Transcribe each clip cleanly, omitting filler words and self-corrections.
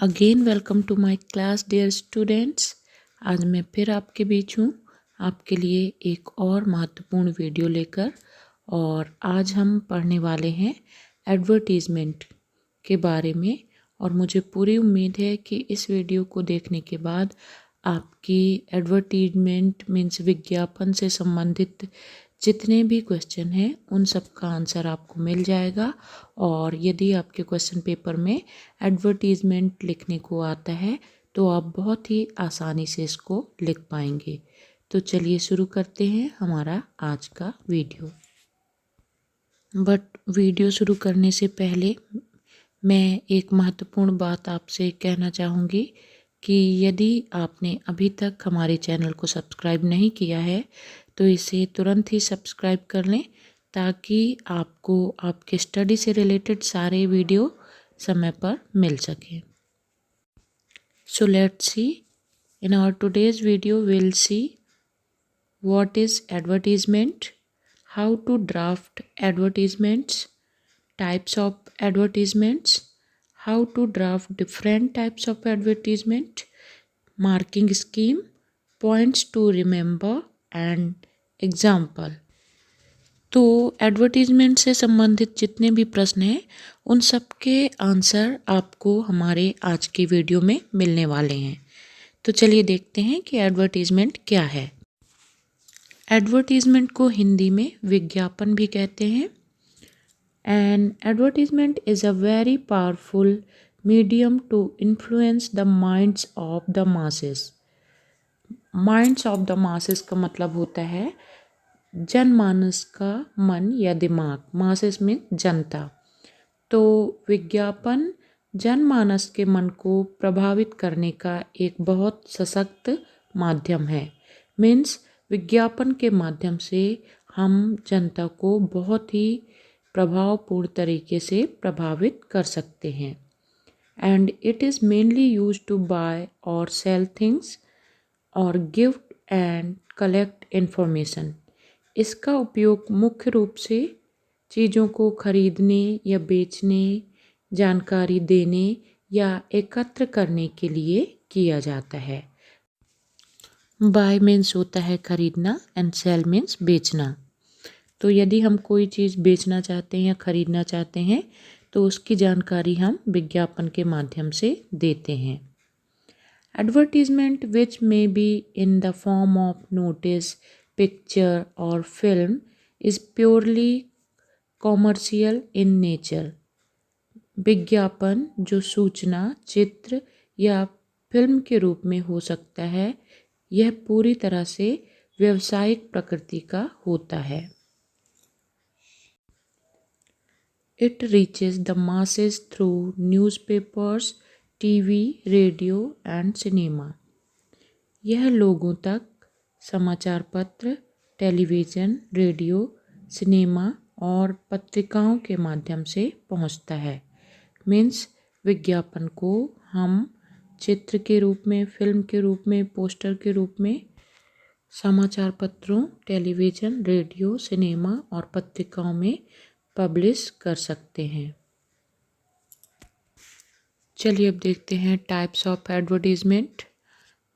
Again welcome to my class dear students. आज मैं फिर आपके बीच हूँ आपके लिए एक और महत्वपूर्ण वीडियो लेकर। और आज हम पढ़ने वाले हैं एडवर्टीज़मेंट के बारे में। और मुझे पूरी उम्मीद है कि इस वीडियो को देखने के बाद आपकी एडवर्टीजमेंट मीन्स विज्ञापन से संबंधित जितने भी क्वेश्चन हैं उन सब का आंसर आपको मिल जाएगा। और यदि आपके क्वेश्चन पेपर में एडवर्टीजमेंट लिखने को आता है तो आप बहुत ही आसानी से इसको लिख पाएंगे। तो चलिए शुरू करते हैं हमारा आज का वीडियो। बट वीडियो शुरू करने से पहले मैं एक महत्वपूर्ण बात आपसे कहना चाहूँगी कि यदि आपने अभी तक हमारे चैनल को सब्सक्राइब नहीं किया है तो इसे तुरंत ही सब्सक्राइब कर लें ताकि आपको आपके स्टडी से रिलेटेड सारे वीडियो समय पर मिल सकें। So let's see, in our today's video will see what is advertisement, how to draft advertisements, types of advertisements, how to draft different types of advertisement, marking scheme, points to remember and example। तो advertisement से संबंधित जितने भी प्रश्न हैं उन सब के आंसर आपको हमारे आज की वीडियो में मिलने वाले हैं। तो चलिए देखते हैं कि एडवर्टीजमेंट क्या है। एडवर्टीजमेंट को हिंदी में विज्ञापन भी कहते हैं। An advertisement is a very powerful medium to influence the minds of the masses। Minds of the masses का मतलब होता है जनमानस का मन या दिमाग, masses में जनता। तो विज्ञापन जनमानस के मन को प्रभावित करने का एक बहुत सशक्त माध्यम है। मीन्स विज्ञापन के माध्यम से हम जनता को बहुत ही प्रभावपूर्ण तरीके से प्रभावित कर सकते हैं। And it is mainly use to buy और सेल थिंग्स और गिफ्ट एंड कलेक्ट इन्फॉर्मेशन। इसका उपयोग मुख्य रूप से चीज़ों को खरीदने या बेचने, जानकारी देने या एकत्र करने के लिए किया जाता है। बाय मीन्स होता है खरीदना एंड सेल मीन्स बेचना। तो यदि हम कोई चीज़ बेचना चाहते हैं या ख़रीदना चाहते हैं तो उसकी जानकारी हम विज्ञापन के माध्यम से देते हैं। Advertisement which may be in the form of notice, picture और film is purely commercial in nature. विज्ञापन जो सूचना, चित्र या फिल्म के रूप में हो सकता है, यह पूरी तरह से व्यावसायिक प्रकृति का होता है। It reaches the masses through newspapers, TV, radio and cinema। यह लोगों तक समाचार पत्र, टेलीविज़न, रेडियो, सिनेमा और पत्रिकाओं के माध्यम से पहुंचता है। मीन्स विज्ञापन को हम चित्र के रूप में, फिल्म के रूप में, पोस्टर के रूप में, समाचार पत्रों, टेलीविज़न, रेडियो, सिनेमा और पत्रिकाओं में पब्लिश कर सकते हैं। चलिए अब देखते हैं टाइप्स ऑफ एडवर्टीजमेंट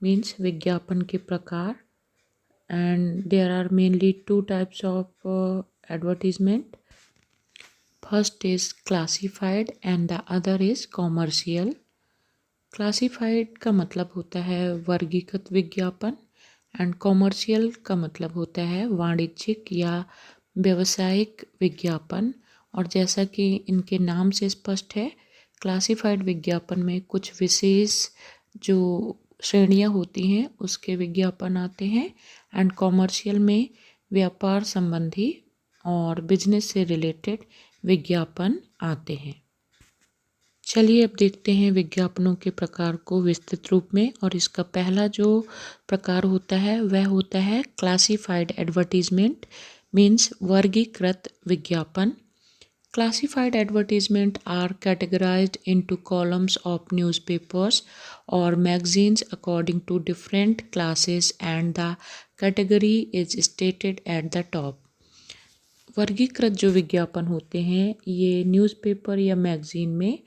मीन्स विज्ञापन के प्रकार। And there are mainly two types of advertisement. First is classified and the other is commercial. Classified का मतलब होता है वर्गीकृत विज्ञापन एंड कॉमर्शियल का मतलब होता है वाणिज्यिक या व्यावसायिक विज्ञापन। और जैसा कि इनके नाम से स्पष्ट है, क्लासिफाइड विज्ञापन में कुछ विशेष जो श्रेणियां होती हैं उसके विज्ञापन आते हैं। एंड कॉमर्शियल में व्यापार संबंधी और बिजनेस से रिलेटेड विज्ञापन आते हैं। चलिए अब देखते हैं विज्ञापनों के प्रकार को विस्तृत रूप में। और इसका पहला जो प्रकार होता है वह होता है क्लासिफाइड एडवर्टीजमेंट मीन्स वर्गीकृत विज्ञापन। Classified advertisements are categorized into columns of newspapers or magazines according to different classes and the category is stated at the top। वर्गीकृत जो विज्ञापन होते हैं ये न्यूज़पेपर या मैगजीन में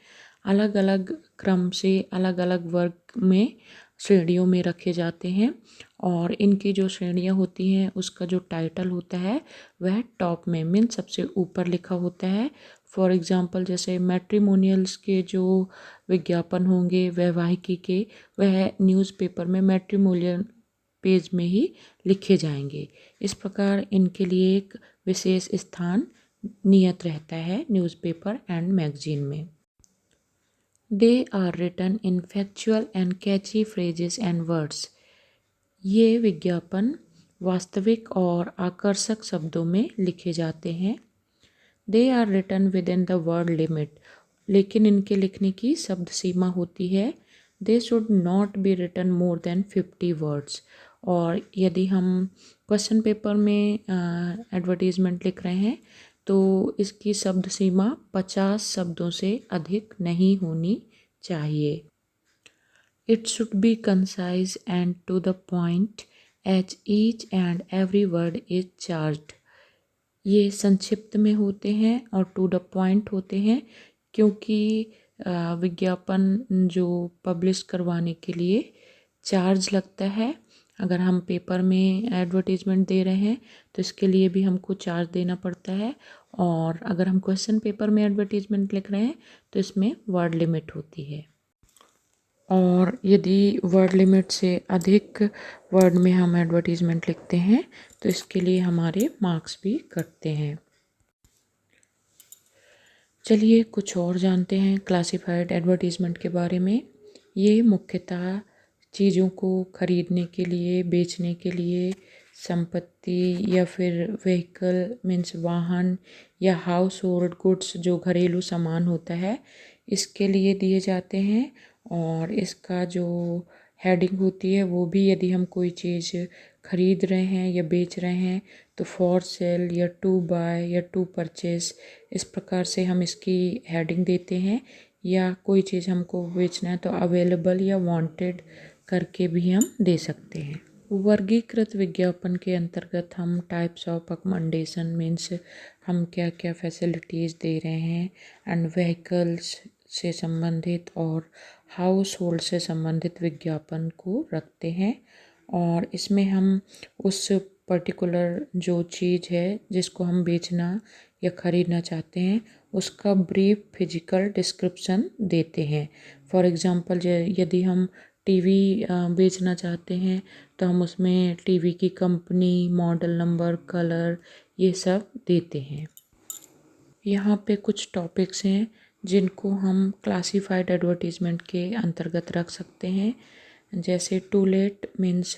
अलग अलग क्रम से अलग अलग वर्ग में श्रेणियों में रखे जाते हैं और इनकी जो श्रेणियाँ होती हैं उसका जो टाइटल होता है वह टॉप में मीन सबसे ऊपर लिखा होता है। फॉर एग्ज़ाम्पल जैसे मैट्रिमोनियल्स के जो विज्ञापन होंगे वैवाहिकी के, वह न्यूज़पेपर में मैट्रिमोनियल पेज में ही लिखे जाएंगे। इस प्रकार इनके लिए एक विशेष स्थान नियत रहता है न्यूज़पेपर एंड मैगजीन में। They are written in factual and catchy phrases and words. ये विज्ञापन वास्तविक और आकर्षक शब्दों में लिखे जाते हैं। They are written within the word limit, लेकिन इनके लिखने की शब्द सीमा होती है। They should not be written more than 50 words. और यदि हम क्वेश्चन पेपर में एडवर्टीज़मेंट लिख रहे हैं तो इसकी शब्द सीमा 50 शब्दों से अधिक नहीं होनी चाहिए। It should be concise and to the point as each and every word is charged. ये संक्षिप्त में होते हैं और टू द पॉइंट होते हैं क्योंकि विज्ञापन जो पब्लिश करवाने के लिए चार्ज लगता है। अगर हम पेपर में एडवर्टीज़मेंट दे रहे हैं तो इसके लिए भी हमको चार्ज देना पड़ता है, और अगर हम क्वेश्चन पेपर में एडवर्टीज़मेंट लिख रहे हैं तो इसमें वर्ड लिमिट होती है। और यदि वर्ड लिमिट से अधिक वर्ड में हम एडवर्टीज़मेंट लिखते हैं तो इसके लिए हमारे मार्क्स भी कटते हैं। चलिए कुछ और जानते हैं क्लासिफाइड एडवर्टीज़मेंट के बारे में। ये मुख्यतः चीज़ों को खरीदने के लिए, बेचने के लिए, संपत्ति या फिर व्हीकल मीन्स वाहन या हाउस होल्ड गुड्स जो घरेलू सामान होता है इसके लिए दिए जाते हैं। और इसका जो हेडिंग होती है वो भी, यदि हम कोई चीज़ खरीद रहे हैं या बेच रहे हैं तो फॉर सेल या टू बाय या टू परचेस, इस प्रकार से हम इसकी हेडिंग देते हैं। या कोई चीज़ हमको बेचना है तो अवेलेबल या वांटेड करके भी हम दे सकते हैं। वर्गीकृत विज्ञापन के अंतर्गत हम टाइप्स ऑफ अकोमोडेशन मीन्स हम क्या क्या फैसिलिटीज़ दे रहे हैं एंड व्हीकल्स से संबंधित और हाउस होल्ड से संबंधित विज्ञापन को रखते हैं। और इसमें हम उस पर्टिकुलर जो चीज़ है जिसको हम बेचना या ख़रीदना चाहते हैं उसका ब्रीफ फिजिकल डिस्क्रिप्शन देते हैं। फॉर एग्ज़ाम्पल यदि हम टीवी बेचना चाहते हैं तो हम उसमें टीवी की कंपनी, मॉडल नंबर, कलर ये सब देते हैं। यहाँ पे कुछ टॉपिक्स हैं जिनको हम क्लासिफाइड एडवर्टीज़मेंट के अंतर्गत रख सकते हैं, जैसे टू लेट मीन्स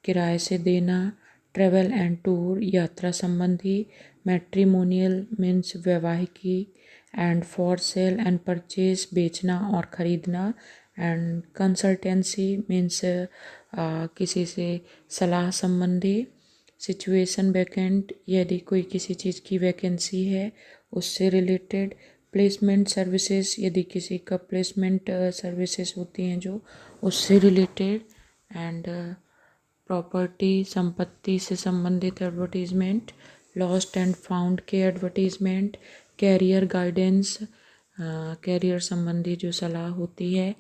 किराए से देना, ट्रैवल एंड टूर यात्रा संबंधी, मैट्रिमोनियल मीन्स वैवाहिकी, and for sale and purchase बेचना और ख़रीदना, एंड कंसल्टेंसी मीन्स किसी से सलाह संबंधी, सिचुएशन वैकेंट यदि कोई किसी चीज़ की वैकेंसी है उससे रिलेटेड, प्लेसमेंट सर्विसेज यदि किसी का प्लेसमेंट सर्विसेज होती हैं जो उससे रिलेटेड, एंड प्रॉपर्टी संपत्ति से संबंधित एडवर्टीज़मेंट, लॉस्ट एंड फाउंड के एडवर्टीज़मेंट, कैरियर गाइडेंस कैरियर संबंधी जो सलाह होती है,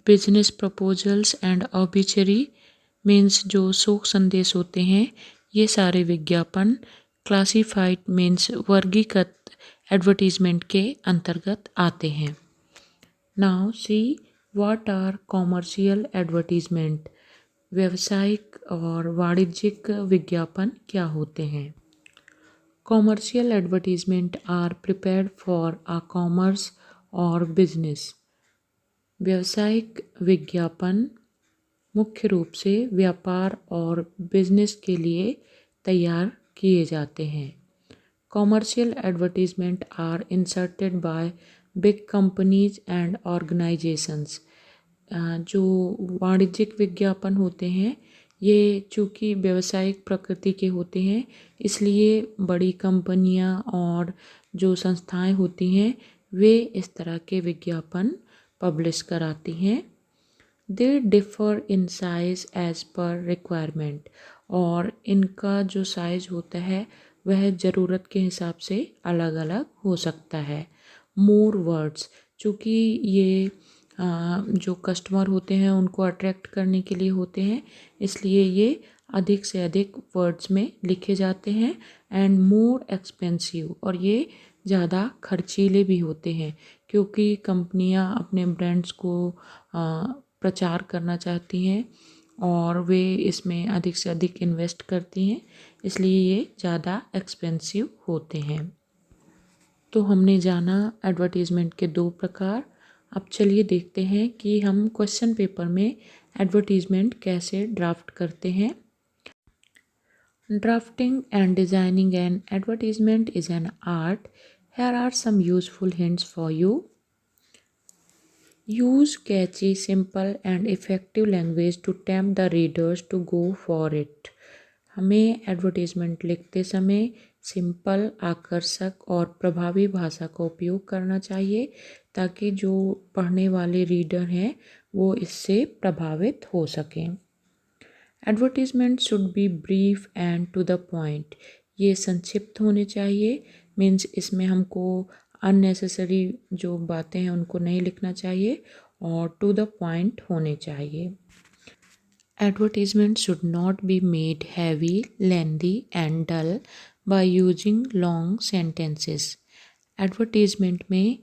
बिजनेस प्रपोजल्स एंड ऑबिचरी मीन्स जो शोक संदेश होते हैं। ये सारे विज्ञापन क्लासिफाइड मीन्स वर्गीकृत एडवर्टीज़मेंट के अंतर्गत आते हैं। Now see what are commercial advertisement. व्यावसायिक और वाणिज्यिक विज्ञापन क्या होते हैं। Commercial advertisement are prepared for a commerce और बिजनेस। व्यावसायिक विज्ञापन मुख्य रूप से व्यापार और बिजनेस के लिए तैयार किए जाते हैं। Commercial advertisement are inserted by big companies and organisations. जो वाणिज्यिक विज्ञापन होते हैं ये चूँकि व्यावसायिक प्रकृति के होते हैं इसलिए बड़ी कंपनियां और जो संस्थाएं होती हैं वे इस तरह के विज्ञापन पब्लिश कराती हैं। They differ in size as per requirement, और इनका जो साइज़ होता है वह ज़रूरत के हिसाब से अलग अलग हो सकता है। मोर वर्ड्स चूँकि ये जो कस्टमर होते हैं उनको अट्रैक्ट करने के लिए होते हैं, इसलिए ये अधिक से अधिक वर्ड्स में लिखे जाते हैं एंड मोर एक्सपेंसिव, और ये ज़्यादा खर्चीले भी होते हैं क्योंकि कंपनियां अपने ब्रांड्स को प्रचार करना चाहती हैं और वे इसमें अधिक से अधिक इन्वेस्ट करती हैं, इसलिए ये ज़्यादा एक्सपेंसिव होते हैं। तो हमने जाना एडवर्टीज़मेंट के दो प्रकार। अब चलिए देखते हैं कि हम क्वेश्चन पेपर में एडवर्टीज़मेंट कैसे ड्राफ्ट करते हैं। Drafting and designing N advertisement is an art. Here are some useful hints for you. Use catchy, simple and effective language to tempt the readers to go for it. हमें advertisement लिखते समय simple, आकर्षक और प्रभावी भाषा का उपयोग करना चाहिए ताकि जो पढ़ने वाले रीडर हैं वो इससे प्रभावित हो सकें। Advertisement should be brief and to the point. ये संक्षिप्त होने चाहिए, मीन्स इसमें हमको अननेसेसरी जो बातें हैं उनको नहीं लिखना चाहिए और टू द पॉइंट होने चाहिए। Advertisement should not be made heavy, lengthy and dull by using long sentences. Advertisement में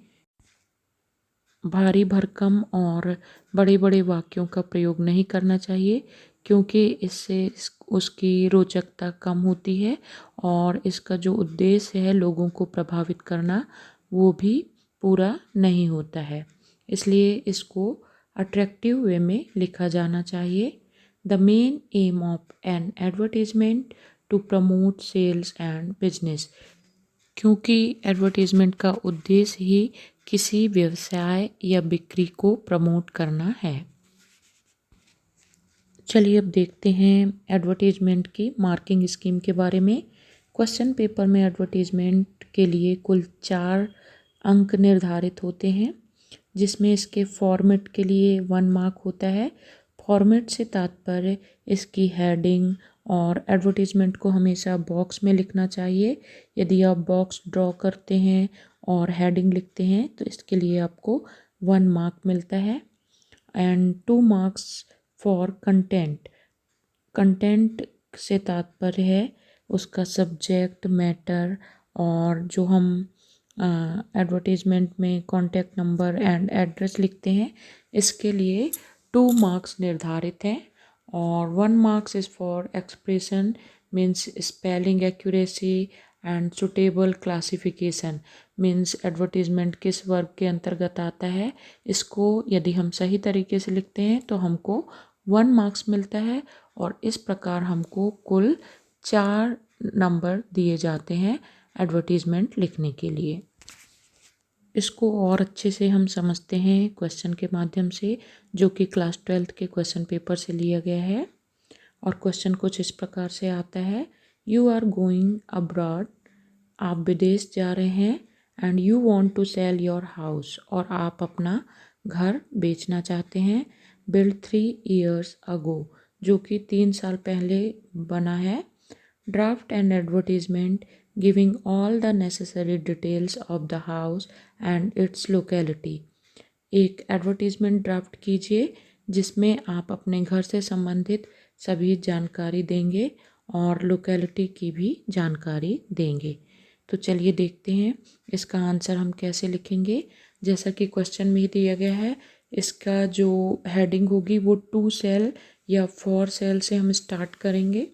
भारी भरकम और बड़े बड़े वाक्यों का प्रयोग नहीं करना चाहिए क्योंकि इससे उसकी रोचकता कम होती है और इसका जो उद्देश्य है लोगों को प्रभावित करना वो भी पूरा नहीं होता है, इसलिए इसको अट्रैक्टिव वे में लिखा जाना चाहिए। The main aim of an advertisement to promote sales and business, क्योंकि एडवर्टीज़मेंट का उद्देश्य ही किसी व्यवसाय या बिक्री को प्रमोट करना है। चलिए अब देखते हैं एडवर्टीज़मेंट की मार्किंग स्कीम के बारे में। क्वेश्चन पेपर में एडवर्टीज़मेंट के लिए कुल 4 अंक निर्धारित होते हैं, जिसमें इसके फॉर्मेट के लिए 1 मार्क होता है। फॉर्मेट से तात्पर्य इसकी हेडिंग, और एडवर्टीज़मेंट को हमेशा बॉक्स में लिखना चाहिए। यदि आप बॉक्स ड्रॉ करते हैं और हेडिंग लिखते हैं तो इसके लिए आपको 1 मार्क मिलता है। And 2 marks for content. Content से तात्पर्य है उसका सब्जेक्ट मैटर, और जो हम एडवर्टीज़मेंट में कॉन्टैक्ट नंबर एंड एड्रेस लिखते हैं इसके लिए 2 मार्क्स निर्धारित हैं। और 1 marks is for expression, means spelling accuracy and suitable classification, means advertisement किस वर्ग के अंतर्गत आता है। इसको यदि हम सही तरीके से लिखते हैं तो हमको 1 मार्क्स मिलता है, और इस प्रकार हमको कुल 4 नंबर दिए जाते हैं एडवर्टीज़मेंट लिखने के लिए। इसको और अच्छे से हम समझते हैं क्वेश्चन के माध्यम से, जो कि क्लास 12th के क्वेश्चन पेपर से लिया गया है। और क्वेश्चन कुछ इस प्रकार से आता है, यू आर गोइंग अब्रॉड, आप विदेश जा रहे हैं, and you want to sell your house, और आप अपना घर बेचना चाहते हैं। बिल्ड 3 years अगो, जो कि 3 साल पहले बना है। Draft and advertisement giving all the necessary details of the house and it's locality. एक एडवर्टीज़मेंट ड्राफ्ट कीजिए जिसमें आप अपने घर से संबंधित सभी जानकारी देंगे और लोकेलिटी की भी जानकारी देंगे। तो चलिए देखते हैं इसका आंसर हम कैसे लिखेंगे। जैसा कि क्वेश्चन में दिया गया है, इसका जो हेडिंग होगी वो 2 सेल या 4 सेल से हम स्टार्ट करेंगे।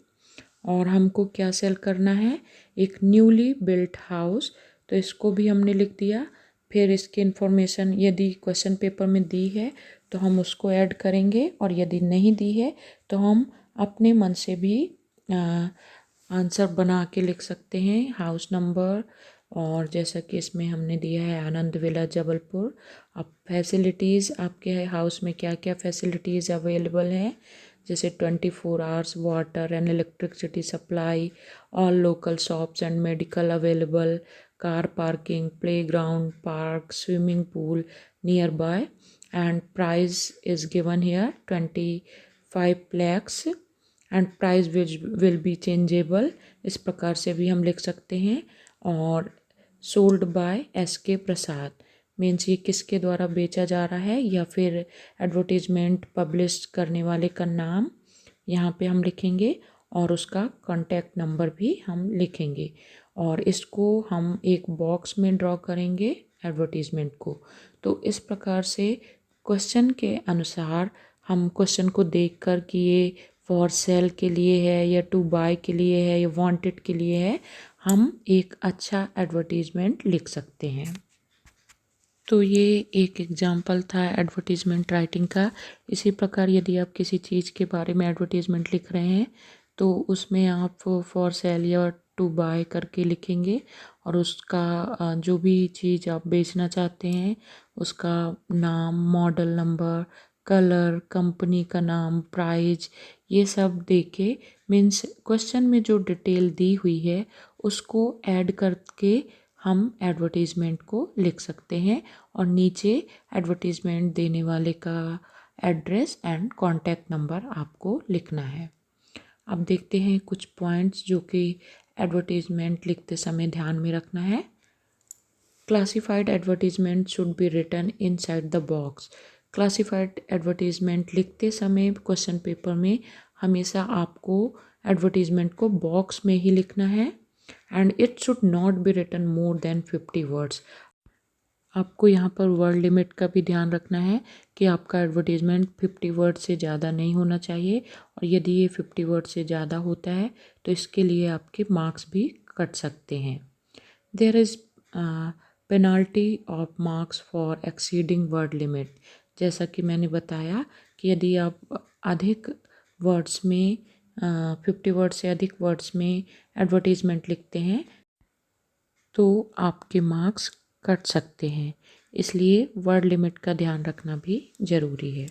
और हमको क्या सेल करना है, एक न्यूली बिल्ट हाउस, तो इसको भी हमने लिख दिया। फिर इसकी इन्फॉर्मेशन यदि क्वेश्चन पेपर में दी है तो हम उसको ऐड करेंगे, और यदि नहीं दी है तो हम अपने मन से भी आंसर बना के लिख सकते हैं, हाउस नंबर। और जैसा कि इसमें हमने दिया है आनंद विला जबलपुर। अब फैसिलिटीज़, आपके हाउस में क्या क्या फैसिलिटीज़ अवेलेबल हैं, जैसे 24 hours water and electricity supply, all local shops and medical available, car parking, playground, park, swimming pool near by, and price is given here 25 lakhs and price will be changeable. इस प्रकार से भी हम लिख सकते हैं। और sold by SK Prasad, means ये किसके द्वारा बेचा जा रहा है, या फिर एडवर्टीजमेंट पब्लिश करने वाले का नाम यहाँ पे हम लिखेंगे और उसका कॉन्टैक्ट नंबर भी हम लिखेंगे, और इसको हम एक बॉक्स में ड्रॉ करेंगे एडवर्टीजमेंट को। तो इस प्रकार से क्वेश्चन के अनुसार हम क्वेश्चन को देखकर कि ये फॉर सेल के लिए है या टू बाय के लिए है या वांटेड के लिए है, हम एक अच्छा एडवर्टीजमेंट लिख सकते हैं। तो ये एक एग्जाम्पल था एडवर्टीज़मेंट राइटिंग का। इसी प्रकार यदि आप किसी चीज़ के बारे में एडवर्टीज़मेंट लिख रहे हैं तो उसमें आप फॉर सेल या टू बाय करके लिखेंगे, और उसका जो भी चीज़ आप बेचना चाहते हैं उसका नाम, मॉडल नंबर, कलर, कंपनी का नाम, प्राइस, ये सब दे के मीन्स क्वेश्चन में जो डिटेल दी हुई है उसको ऐड करके हम एडवर्टीज़मेंट को लिख सकते हैं, और नीचे एडवर्टीज़मेंट देने वाले का एड्रेस एंड कॉन्टैक्ट नंबर आपको लिखना है। अब देखते हैं कुछ पॉइंट्स जो कि एडवर्टीज़मेंट लिखते समय ध्यान में रखना है। Classified advertisement should be written inside the box. Classified advertisement लिखते समय क्वेश्चन पेपर में हमेशा आपको एडवर्टीज़मेंट को बॉक्स में ही लिखना है, and it should not be written more than 50 words. आपको यहाँ पर वर्ड लिमिट का भी ध्यान रखना है कि आपका एडवर्टीज़मेंट 50 वर्ड से ज़्यादा नहीं होना चाहिए, और यदि ये 50 वर्ड से ज़्यादा होता है तो इसके लिए आपके मार्क्स भी कट सकते हैं। There is penalty of marks for exceeding word limit. जैसा कि मैंने बताया कि यदि आप अधिक वर्ड्स में 50 वर्ड से अधिक वर्ड्स में एडवर्टीज़मेंट लिखते हैं तो आपके मार्क्स कट सकते हैं, इसलिए वर्ड लिमिट का ध्यान रखना भी ज़रूरी है।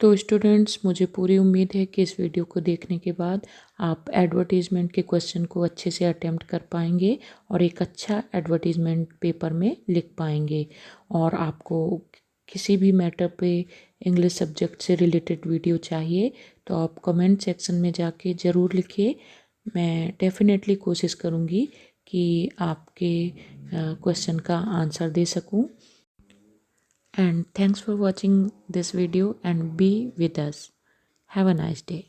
तो स्टूडेंट्स, मुझे पूरी उम्मीद है कि इस वीडियो को देखने के बाद आप एडवर्टीज़मेंट के क्वेश्चन को अच्छे से अटेम्प्ट कर पाएंगे और एक अच्छा एडवर्टीज़मेंट पेपर में लिख पाएंगे। और आपको किसी भी मैटर पे इंग्लिश सब्जेक्ट से रिलेटेड वीडियो चाहिए तो आप कमेंट सेक्शन में जाके ज़रूर लिखिए। मैं डेफिनेटली कोशिश करूँगी कि आपके क्वेश्चन का आंसर दे सकूँ। And thanks for watching this video and be with us. Have a nice day.